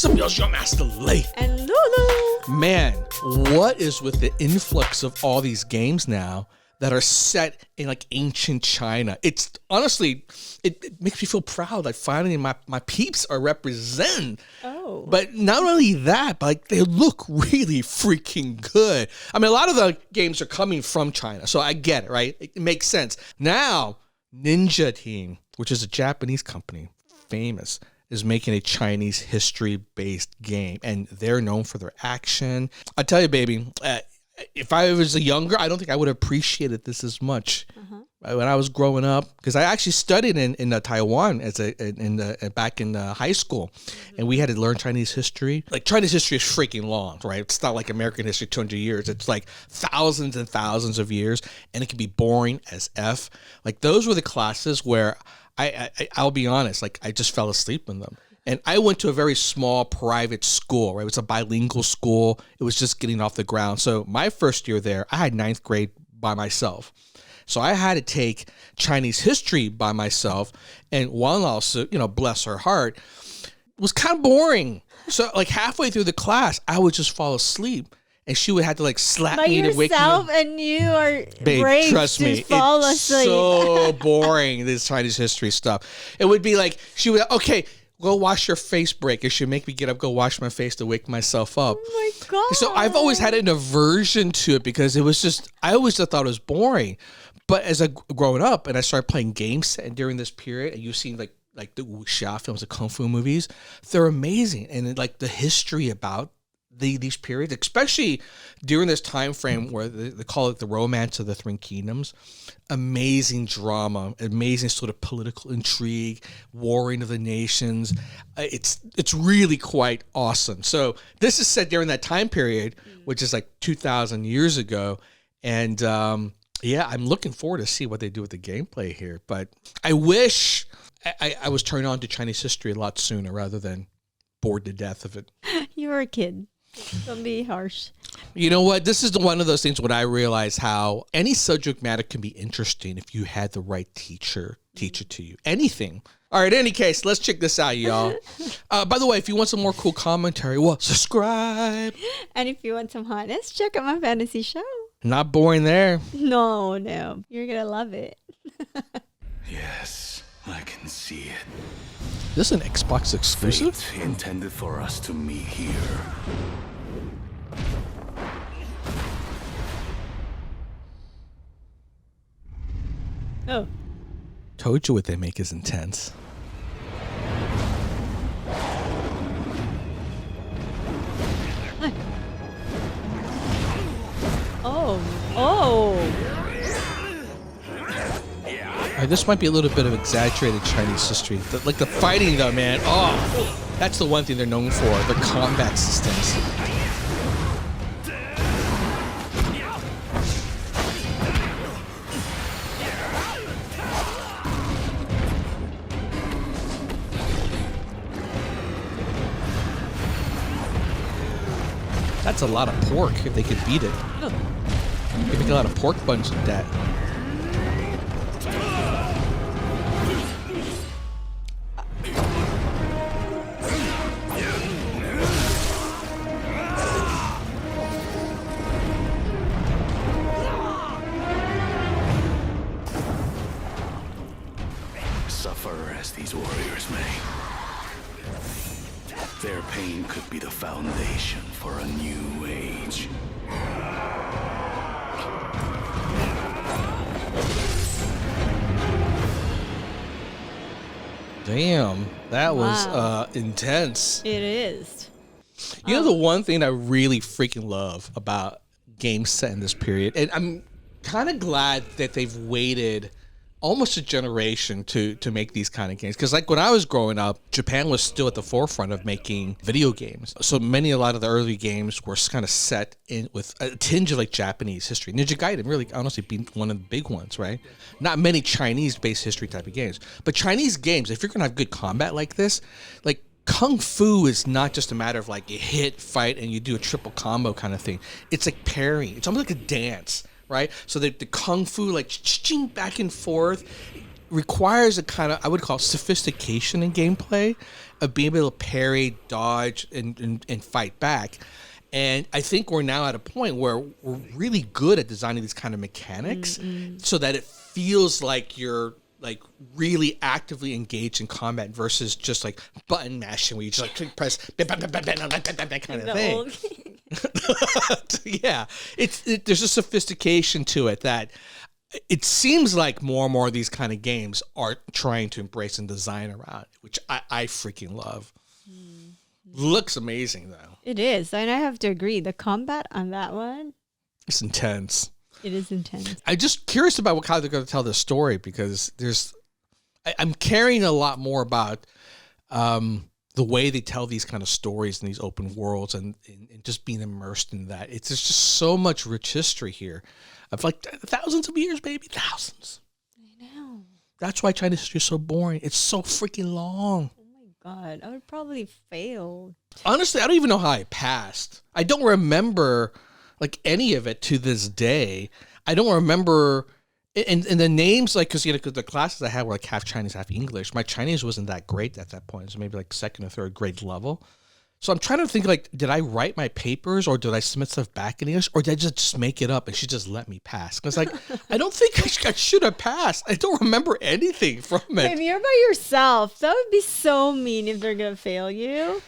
What's up, y'all? It's your Master Lay. And Lulu. Man, what is with the influx of all these games now that are set in like ancient China? It's honestly, it makes me feel proud. Like finally my peeps are represented. Oh. But not only that, but like they look really freaking good. I mean, a lot of the games are coming from China, so I get it, right? It makes sense. Now, Ninja Team, which is a Japanese company, famous, is making a Chinese history-based game, and they're known for their action. I tell you, baby, if I was younger, I don't think I would have appreciated this as much when I was growing up, because I actually studied in Taiwan back in high school, and we had to learn Chinese history. Like, Chinese history is freaking long, right? It's not like American history, 200 years. It's like thousands and thousands of years, and it can be boring as F. Like, those were the classes where I'll be honest, like I just fell asleep in them. And I went to a very small private school, right? It was a bilingual school. It was just getting off the ground. So my first year there, I had ninth grade by myself. So I had to take Chinese history by myself. And Wan also, bless her heart, was kind of boring. So like halfway through the class, I would just fall asleep. And she would have to like slap me to wake me up. And you are Babe, brave trust to me, fall it's asleep. so boring, this Chinese history stuff. It would be like, she would, okay, go wash your face break. And she'd make me get up, go wash my face to wake myself up. Oh my God. So I've always had an aversion to it because it was just, I always just thought it was boring. But as I growing up and I started playing games set during this period, and you've seen like the wuxia films, the kung fu movies, they're amazing. And like the history about these periods, especially during this time frame where they call it the romance of the Three Kingdoms, amazing drama, amazing sort of political intrigue, warring of the nations. It's really quite awesome. So this is set during that time period, which is like 2,000 years ago. And yeah, I'm looking forward to see what they do with the gameplay here. But I wish I was turned on to Chinese history a lot sooner rather than bored to death of it. You were a kid. Don't be harsh. You know what? This is one of those things when I realize how any subject matter can be interesting if you had the right teacher teach it to you. Anything. All right, in any case, let's check this out, y'all. By the way, if you want some more cool commentary, well, subscribe. And if you want some hotness, check out my fantasy show. Not boring there. No. You're going to love it. Yes, I can see it. This is an Xbox exclusive? Fate intended for us to meet here. Oh. Told you what they make is intense. Oh. This might be a little bit of exaggerated Chinese history. Like the fighting though, man. Oh, that's the one thing they're known for, the combat systems. That's a lot of pork if they could beat it. You can make a lot of pork buns with that. Suffer as these warriors may, their pain could be the foundation for a new age. Damn, that was intense. It is. You know the one thing I really freaking love about games set in this period, and I'm kind of glad that they've waited almost a generation to make these kind of games, because like when I was growing up, Japan was still at the forefront of making video games. So a lot of the early games were kind of set in with a tinge of like Japanese history. Ninja Gaiden really honestly being one of the big ones, right? Not many Chinese-based history type of games, but Chinese games, if you're gonna have good combat like this, like Kung Fu is not just a matter of like you hit, fight, and you do a triple combo kind of thing. It's like parrying. It's almost like a dance, right? So the Kung Fu, like back and forth, requires a kind of, I would call, sophistication in gameplay of being able to parry, dodge, and fight back. And I think we're now at a point where we're really good at designing these kind of mechanics so that it feels like you're like really actively engaged in combat versus just like button mashing where you just like click, press that kind of thing. Yeah, there's a sophistication to it that it seems like more and more of these kind of games are trying to embrace and design around, which I freaking love. Looks amazing though. It is, and I have to agree. The combat on that one, It's intense. it is intense. I'm just curious about how they're going to tell this story because I'm caring a lot more about the way they tell these kind of stories in these open worlds and just being immersed in that. There's just so much rich history here of like thousands of years, baby, thousands. I know. That's why China's history is so boring. It's so freaking long. Oh my God, I would probably fail. Honestly, I don't even know how I passed. I don't remember like any of it to this day. I don't remember, and the names, like, because the classes I had were like half Chinese, half English. My Chinese wasn't that great at that point. So maybe like second or third grade level. So I'm trying to think, like, did I write my papers or did I submit stuff back in English or did I just make it up and she just let me pass? Because like, I don't think I should have passed. I don't remember anything from it. If you're by yourself, that would be so mean if they're gonna fail you.